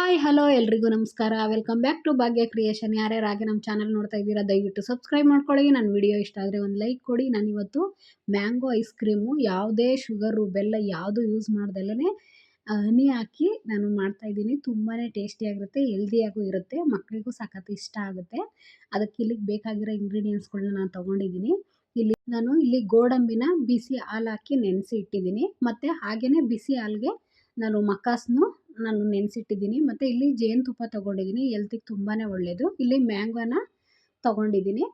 Hi hello ಎಲ್ರಿಗೂ ನಮಸ್ಕಾರ. Welcome back to Bhagya creation. ಯಾರ್ಯಾರಾಗೆ ನಮ್ಮ ಚಾನಲ್ ನೋಡ್ತಾ ಇದ್ದೀರಾ ದಯವಿಟ್ಟು ಸಬ್ಸ್ಕ್ರೈಬ್ ಮಾಡ್ಕೊಳ್ಳಿ. ನನ್ನ ವಿಡಿಯೋ ಇಷ್ಟ ಆದರೆ ಒಂದು ಲೈಕ್ ಕೊಡಿ. ನಾನಿವತ್ತು ಮ್ಯಾಂಗೋ ಐಸ್ ಕ್ರೀಮು ಯಾವುದೇ ಶುಗರು ಬೆಲ್ಲ ಯಾವುದು ಯೂಸ್ ಮಾಡ್ದಲೇ ಹನಿ ಹಾಕಿ ನಾನು ಮಾಡ್ತಾಯಿದ್ದೀನಿ. ತುಂಬಾ ಟೇಸ್ಟಿಯಾಗಿರುತ್ತೆ, ಹೆಲ್ದಿಯಾಗೂ ಇರುತ್ತೆ, ಮಕ್ಕಳಿಗೂ ಸಖತ್ ಇಷ್ಟ ಆಗುತ್ತೆ. ಅದಕ್ಕೆ ಇಲ್ಲಿಗೆ ಬೇಕಾಗಿರೋ ಇಂಗ್ರೀಡಿಯೆಂಟ್ಸ್ಗಳನ್ನ ನಾನು ತೊಗೊಂಡಿದ್ದೀನಿ. ಇಲ್ಲಿ ಗೋಡಂಬಿನ ಬಿಸಿ ಹಾಲು ಹಾಕಿ ನೆನೆಸಿ ಇಟ್ಟಿದ್ದೀನಿ. ಮತ್ತು ಹಾಗೆಯೇ ಬಿಸಿ ಹಾಲಿಗೆ ನಾನು ಮಕಾಸ್ನು ನೆನೆಸಿಟ್ಟಿದ್ದೀನಿ. ಮತ್ತು ಇಲ್ಲಿ ಜೇನುತುಪ್ಪ ತೊಗೊಂಡಿದ್ದೀನಿ, ಹೆಲ್ತಿಗೆ ತುಂಬಾ ಒಳ್ಳೆಯದು. ಇಲ್ಲಿ ಮ್ಯಾಂಗೋನ ತೊಗೊಂಡಿದ್ದೀನಿ.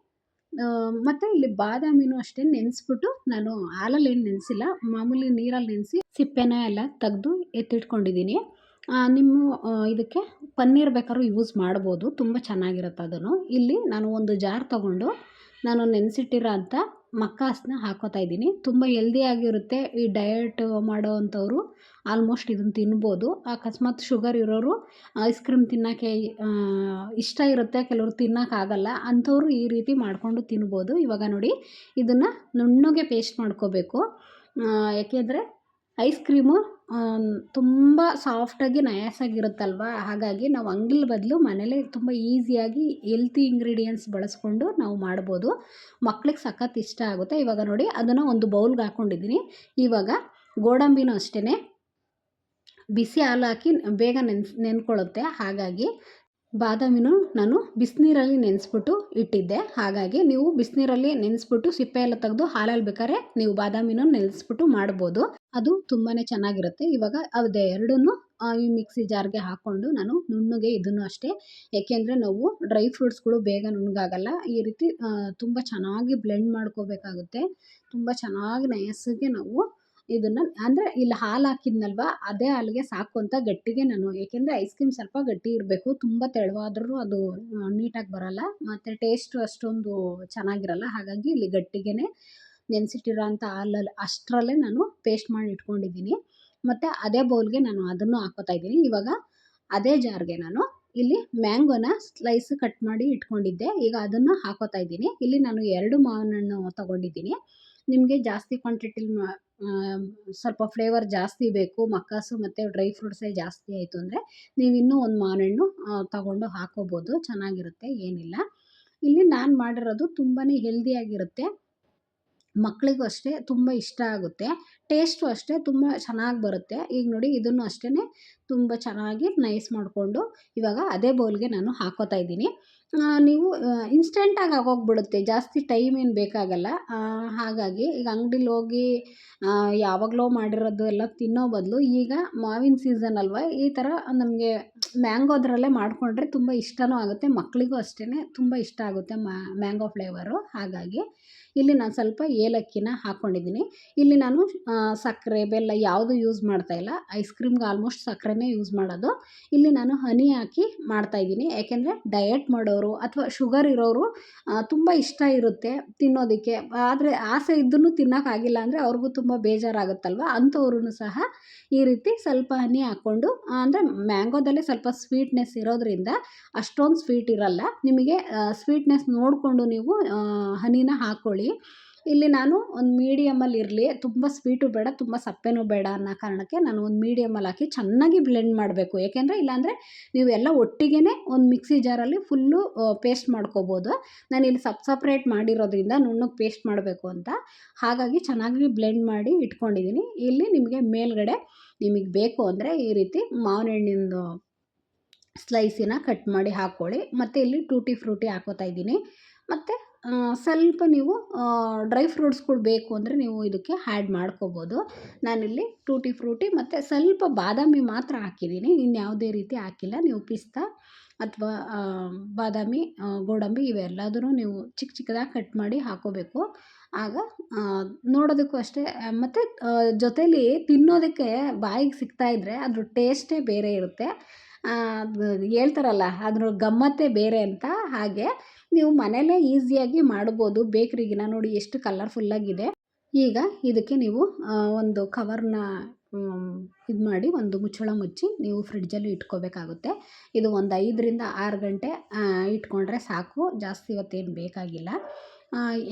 ಮತ್ತು ಇಲ್ಲಿ ಬಾದಾಮಿನೂ ಅಷ್ಟೇ ನೆನೆಸ್ಬಿಟ್ಟು, ನಾನು ಹಾಲಲ್ಲಿ ಏನು ನೆನೆಸಿಲ್ಲ, ಮಾಮೂಲಿ ನೀರಲ್ಲಿ ನೆನೆಸಿ ಸಿಪ್ಪೆನ ಎಲ್ಲ ತೆಗೆದು ಎತ್ತಿಟ್ಕೊಂಡಿದ್ದೀನಿ. ನಿಮ್ಮ ಇದಕ್ಕೆ ಪನ್ನೀರ್ ಬೇಕಾದ್ರೂ ಯೂಸ್ ಮಾಡ್ಬೋದು, ತುಂಬ ಚೆನ್ನಾಗಿರುತ್ತೆ ಅದನ್ನು. ಇಲ್ಲಿ ನಾನು ಒಂದು ಜಾರ್ ತೊಗೊಂಡು ನಾನು ನೆನೆಸಿಟ್ಟಿರೋ ಅಂಥ ಮಕ್ಕಾಸ್ನ ಹಾಕೋತಾ ಇದ್ದೀನಿ. ತುಂಬ ಹೆಲ್ದಿಯಾಗಿರುತ್ತೆ. ಈ ಡಯಟ್ ಮಾಡೋ ಅಂಥವ್ರು ಆಲ್ಮೋಸ್ಟ್ ಇದನ್ನು ತಿನ್ಬೋದು. ಅಕಸ್ಮಾತ್ ಶುಗರ್ ಇರೋರು ಐಸ್ ಕ್ರೀಮ್ ತಿನ್ನೋಕ್ಕೆ ಇಷ್ಟ ಇರುತ್ತೆ, ಕೆಲವರು ತಿನ್ನೋಕ್ಕಾಗಲ್ಲ ಅಂಥವ್ರು ಈ ರೀತಿ ಮಾಡಿಕೊಂಡು ತಿನ್ಬೋದು. ಇವಾಗ ನೋಡಿ, ಇದನ್ನು ನುಣ್ಣಗೆ ಪೇಸ್ಟ್ ಮಾಡ್ಕೋಬೇಕು. ಯಾಕೆಂದರೆ ಐಸ್ ಕ್ರೀಮು ತುಂಬ ಸಾಫ್ಟಾಗಿ ನಯಾಸಾಗಿರುತ್ತಲ್ವ, ಹಾಗಾಗಿ ನಾವು ಅಂಗಡಿ ಬದಲು ಮನೇಲೇ ತುಂಬ ಈಸಿಯಾಗಿ ಹೆಲ್ತಿ ಇಂಗ್ರೀಡಿಯೆಂಟ್ಸ್ ಬಳಸ್ಕೊಂಡು ನಾವು ಮಾಡ್ಬೋದು. ಮಕ್ಳಿಗೆ ಸಖತ್ ಇಷ್ಟ ಆಗುತ್ತೆ. ಇವಾಗ ನೋಡಿ, ಅದನ್ನು ಒಂದು ಬೌಲ್ಗೆ ಹಾಕ್ಕೊಂಡಿದ್ದೀನಿ. ಇವಾಗ ಗೋಡಂಬಿನೂ ಅಷ್ಟೇ ಬಿಸಿ ಹಾಲು ಹಾಕಿ ಬೇಗ ನೆನ್ಕೊಳ್ಳುತ್ತೆ. ಹಾಗಾಗಿ ಬಾದಾಮಿನೂ ನಾನು ಬಿಸಿನೀರಲ್ಲಿ ನೆನೆಸ್ಬಿಟ್ಟು ಇಟ್ಟಿದ್ದೆ. ಹಾಗಾಗಿ ನೀವು ಬಿಸಿನೀರಲ್ಲಿ ನೆನೆಸ್ಬಿಟ್ಟು ಸಿಪ್ಪೆ ಎಲ್ಲ ತೆಗೆದು ಹಾಲಲ್ಲಿ ಬೇಕಾದ್ರೆ ನೀವು ಬಾದಾಮಿನೂ ನೆನೆಸ್ಬಿಟ್ಟು ಮಾಡ್ಬೋದು. ಅದು ತುಂಬಾ ಚೆನ್ನಾಗಿರುತ್ತೆ. ಇವಾಗ ಅದು ಎರಡನ್ನೂ ಈ ಮಿಕ್ಸಿ ಜಾರ್ಗೆ ಹಾಕ್ಕೊಂಡು ನಾನು ನುಣ್ಣಗೆ ಇದನ್ನು ಅಷ್ಟೇ, ಏಕೆಂದರೆ ನಾವು ಡ್ರೈ ಫ್ರೂಟ್ಸ್ಗಳು ಬೇಗ ನುಣ್ಣಗಾಗಲ್ಲ. ಈ ರೀತಿ ತುಂಬ ಚೆನ್ನಾಗಿ ಬ್ಲೆಂಡ್ ಮಾಡ್ಕೋಬೇಕಾಗುತ್ತೆ. ತುಂಬ ಚೆನ್ನಾಗಿ ನಯಸ್ಸಿಗೆ ನಾವು ಇದನ್ನು, ಅಂದರೆ ಇಲ್ಲಿ ಹಾಲು ಹಾಕಿದ್ನಲ್ವ, ಅದೇ ಹಾಲಿಗೆ ಸಾಕು ಅಂತ ಗಟ್ಟಿಗೆ ನಾನು, ಏಕೆಂದರೆ ಐಸ್ ಕ್ರೀಮ್ ಸ್ವಲ್ಪ ಗಟ್ಟಿ ಇರಬೇಕು, ತುಂಬ ತೆಳುವಾದ್ರೂ ಅದು ನೀಟಾಗಿ ಬರೋಲ್ಲ, ಮತ್ತು ಟೇಸ್ಟು ಅಷ್ಟೊಂದು ಚೆನ್ನಾಗಿರಲ್ಲ. ಹಾಗಾಗಿ ಇಲ್ಲಿ ಗಟ್ಟಿಗೆ ನೆನೆಸಿಟ್ಟಿರೋ ಅಂಥ ಹಾಲಲ್ಲಿ ಅಷ್ಟರಲ್ಲೇ ನಾನು ಪೇಸ್ಟ್ ಮಾಡಿ ಇಟ್ಕೊಂಡಿದ್ದೀನಿ. ಮತ್ತು ಅದೇ ಬೌಲ್ಗೆ ನಾನು ಅದನ್ನು ಹಾಕೋತಾ ಇದ್ದೀನಿ. ಇವಾಗ ಅದೇ ಜಾರ್ಗೆ ನಾನು ಇಲ್ಲಿ ಮ್ಯಾಂಗೋನ ಸ್ಲೈಸ್ ಕಟ್ ಮಾಡಿ ಇಟ್ಕೊಂಡಿದ್ದೆ, ಈಗ ಅದನ್ನು ಹಾಕೋತಾ ಇದ್ದೀನಿ. ಇಲ್ಲಿ ನಾನು 2 ಮಾವಿನ ಹಣ್ಣು ತೊಗೊಂಡಿದ್ದೀನಿ. ನಿಮಗೆ ಜಾಸ್ತಿ ಕ್ವಾಂಟಿಟಿಲಿ ಸ್ವಲ್ಪ ಫ್ಲೇವರ್ ಜಾಸ್ತಿ ಬೇಕು, ಮಕ್ಕಾಸು ಮತ್ತು ಡ್ರೈ ಫ್ರೂಟ್ಸೇ ಜಾಸ್ತಿ ಆಯಿತು ಅಂದರೆ ನೀವು ಇನ್ನೂ ಒಂದು ಮಾವಿನ ಹಣ್ಣು ತೊಗೊಂಡು ಹಾಕೋಬೋದು, ಚೆನ್ನಾಗಿರುತ್ತೆ, ಏನಿಲ್ಲ. ಇಲ್ಲಿ ನಾನು ಮಾಡಿರೋದು ತುಂಬಾ ಹೆಲ್ದಿಯಾಗಿರುತ್ತೆ, ಮಕ್ಕಳಿಗೂ ಅಷ್ಟೇ ತುಂಬ ಇಷ್ಟ ಆಗುತ್ತೆ, ಟೇಸ್ಟು ಅಷ್ಟೇ ತುಂಬ ಚೆನ್ನಾಗಿ ಬರುತ್ತೆ. ಈಗ ನೋಡಿ, ಇದನ್ನು ಅಷ್ಟೇ ತುಂಬ ಚೆನ್ನಾಗಿ ನೈಸ್ ಮಾಡಿಕೊಂಡು ಇವಾಗ ಅದೇ ಬೌಲ್ಗೆ ನಾನು ಹಾಕೋತಾ ಇದ್ದೀನಿ. ನೀವು ಇನ್ಸ್ಟೆಂಟಾಗಿ ಆಗೋಗ್ಬಿಡುತ್ತೆ, ಜಾಸ್ತಿ ಟೈಮ್ ಏನು ಬೇಕಾಗಲ್ಲ. ಹಾಗಾಗಿ ಈಗ ಅಂಗಡಿಲಿ ಹೋಗಿ ಯಾವಾಗಲೋ ಮಾಡಿರೋದು ಎಲ್ಲ ತಿನ್ನೋ ಬದಲು, ಈಗ ಮಾವಿನ ಸೀಸನ್ ಅಲ್ವ, ಈ ಥರ ನಮಗೆ ಮ್ಯಾಂಗೋದ್ರಲ್ಲೇ ಮಾಡಿಕೊಂಡ್ರೆ ತುಂಬ ಇಷ್ಟನೂ ಆಗುತ್ತೆ, ಮಕ್ಕಳಿಗೂ ಅಷ್ಟೇ ತುಂಬ ಇಷ್ಟ ಆಗುತ್ತೆ ಮ್ಯಾಂಗೋ ಫ್ಲೇವರು. ಹಾಗಾಗಿ ಇಲ್ಲಿ ನಾನು ಸ್ವಲ್ಪ ಏಲಕ್ಕಿನ ಹಾಕ್ಕೊಂಡಿದ್ದೀನಿ. ಇಲ್ಲಿ ನಾನು ಸಕ್ಕರೆ ಬೆಲ್ಲ ಯಾವುದು ಯೂಸ್ ಮಾಡ್ತಾಯಿಲ್ಲ, ಐಸ್ ಕ್ರೀಮ್ಗೆ ಆಲ್ಮೋಸ್ಟ್ ಸಕ್ಕರೆನೇ ಯೂಸ್ ಮಾಡೋದು. ಇಲ್ಲಿ ನಾನು ಹನಿ ಹಾಕಿ ಮಾಡ್ತಾಯಿದ್ದೀನಿ, ಯಾಕೆಂದರೆ ಡಯಟ್ ಮಾಡೋರು ಅಥವಾ ಶುಗರ್ ಇರೋರು ತುಂಬ ಇಷ್ಟ ಇರುತ್ತೆ ತಿನ್ನೋದಕ್ಕೆ, ಆದರೆ ಆಸೆ ಇದ್ದೂ ತಿನ್ನೋಕ್ಕಾಗಿಲ್ಲ ಅಂದರೆ ಅವ್ರಿಗೂ ತುಂಬ ಬೇಜಾರಾಗುತ್ತಲ್ವ, ಅಂಥವ್ರೂ ಸಹ ಈ ರೀತಿ ಸ್ವಲ್ಪ ಹನಿ ಹಾಕ್ಕೊಂಡು, ಅಂದರೆ ಮ್ಯಾಂಗೋದಲ್ಲೇ ಸ್ವಲ್ಪ ಸ್ವೀಟ್ನೆಸ್ ಇರೋದ್ರಿಂದ ಅಷ್ಟೊಂದು ಸ್ವೀಟ್ ಇರಲ್ಲ, ನಿಮಗೆ ಸ್ವೀಟ್ನೆಸ್ ನೋಡಿಕೊಂಡು ನೀವು ಹನಿನ ಹಾಕ್ಕೊಳ್ಳಿ. ಇಲ್ಲಿ ನಾನು ಒಂದು ಮೀಡಿಯಮಲ್ಲಿ ಇರಲಿ, ತುಂಬ ಸ್ವೀಟು ಬೇಡ, ತುಂಬ ಸಪ್ಪೆನೂ ಬೇಡ ಅನ್ನೋ ಕಾರಣಕ್ಕೆ ನಾನು ಒಂದು ಮೀಡಿಯಮಲ್ಲಿ ಹಾಕಿ ಚೆನ್ನಾಗಿ ಬ್ಲೆಂಡ್ ಮಾಡಬೇಕು. ಏಕೆಂದರೆ ಇಲ್ಲಾಂದರೆ ನೀವು ಎಲ್ಲ ಒಟ್ಟಿಗೆ ಒಂದು ಮಿಕ್ಸಿ ಜಾರಲ್ಲಿ ಫುಲ್ಲು ಪೇಸ್ಟ್ ಮಾಡ್ಕೋಬೋದು. ನಾನಿಲ್ಲಿ ಸಪ್ರೇಟ್ ಮಾಡಿರೋದ್ರಿಂದ ನುಣ್ಣಗೆ ಪೇಸ್ಟ್ ಮಾಡಬೇಕು ಅಂತ, ಹಾಗಾಗಿ ಚೆನ್ನಾಗಿ ಬ್ಲೆಂಡ್ ಮಾಡಿ ಇಟ್ಕೊಂಡಿದ್ದೀನಿ. ಇಲ್ಲಿ ನಿಮಗೆ ಮೇಲ್ಗಡೆ ನಿಮಗೆ ಬೇಕು ಅಂದರೆ ಈ ರೀತಿ ಮಾವಿನ ಹಣ್ಣಿಂದು ಸ್ಲೈಸಿನ ಕಟ್ ಮಾಡಿ ಹಾಕ್ಕೊಳ್ಳಿ. ಮತ್ತು ಇಲ್ಲಿ ಟೂಟಿ ಫ್ರೂಟಿ ಹಾಕೋತಾ ಇದ್ದೀನಿ. ಮತ್ತು ಸ್ವಲ್ಪ ನೀವು ಡ್ರೈ ಫ್ರೂಟ್ಸ್ಗಳು ಬೇಕು ಅಂದರೆ ನೀವು ಇದಕ್ಕೆ ಆ್ಯಡ್ ಮಾಡ್ಕೋಬೋದು. ನಾನಿಲ್ಲಿ ಟೂಟಿ ಫ್ರೂಟಿ ಮತ್ತು ಸ್ವಲ್ಪ ಬಾದಾಮಿ ಮಾತ್ರ ಹಾಕಿದ್ದೀನಿ, ಇನ್ಯಾವುದೇ ರೀತಿ ಹಾಕಿಲ್ಲ. ನೀವು ಪಿಸ್ತಾ ಅಥವಾ ಬಾದಾಮಿ, ಗೋಡಂಬಿ ಇವೆಲ್ಲದೂ ನೀವು ಚಿಕ್ಕ ಚಿಕ್ಕದಾಗಿ ಕಟ್ ಮಾಡಿ ಹಾಕೋಬೇಕು. ಆಗ ನೋಡೋದಕ್ಕೂ ಅಷ್ಟೇ, ಮತ್ತು ಜೊತೇಲಿ ತಿನ್ನೋದಕ್ಕೆ ಬಾಯಿಗೆ ಸಿಗ್ತಾಯಿದ್ರೆ ಅದ್ರ ಟೇಸ್ಟೇ ಬೇರೆ ಇರುತ್ತೆ. ಹೇಳ್ತಾರಲ್ಲ, ಅದ್ರ ಗಮ್ಮತ್ತೇ ಬೇರೆ ಅಂತ. ಹಾಗೆ ನೀವು ಮನೇಲೇ ಈಸಿಯಾಗಿ ಮಾಡ್ಬೋದು. ಬೇಕ್ರಿಗಿನ ನೋಡಿ ಎಷ್ಟು ಕಲರ್ಫುಲ್ಲಾಗಿದೆ. ಈಗ ಇದಕ್ಕೆ ನೀವು ಒಂದು ಕವರ್ನ ಇದು ಮಾಡಿ ಒಂದು ಮುಚ್ಚಳ ಮುಚ್ಚಿ ನೀವು ಫ್ರಿಡ್ಜಲ್ಲಿ ಇಟ್ಕೋಬೇಕಾಗುತ್ತೆ. ಇದು ಒಂದು 5ರಿಂದ 6 ಗಂಟೆ ಇಟ್ಕೊಂಡ್ರೆ ಸಾಕು, ಜಾಸ್ತಿ ಹೊತ್ತೇನು ಬೇಕಾಗಿಲ್ಲ.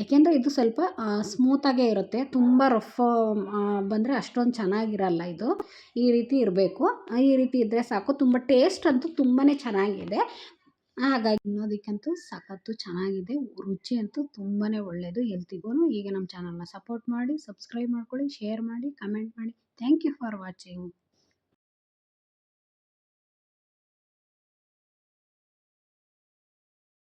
ಏಕೆಂದರೆ ಇದು ಸ್ವಲ್ಪ ಸ್ಮೂತಾಗೇ ಇರುತ್ತೆ, ತುಂಬ ರಫ್ ಬಂದರೆ ಅಷ್ಟೊಂದು ಚೆನ್ನಾಗಿರಲ್ಲ ಇದು. ಈ ರೀತಿ ಇರಬೇಕು, ಈ ರೀತಿ ಇದ್ದರೆ ಸಾಕು. ತುಂಬ ಟೇಸ್ಟ್ ಅಂತೂ ತುಂಬಾ ಚೆನ್ನಾಗಿದೆ. ಹಾಗಾಗಿ ತಿನ್ನೋದಕ್ಕಂತೂ ಸಖತ್ತು ಚೆನ್ನಾಗಿದೆ, ರುಚಿ ಅಂತೂ ತುಂಬಾ ಒಳ್ಳೆಯದು ಹೆಲ್ತಿಗೂ. ಈಗ ನಮ್ಮ ಚಾನಲ್ನ ಸಪೋರ್ಟ್ ಮಾಡಿ, ಸಬ್ಸ್ಕ್ರೈಬ್ ಮಾಡ್ಕೊಳ್ಳಿ, ಶೇರ್ ಮಾಡಿ, ಕಮೆಂಟ್ ಮಾಡಿ. Thank you for watching.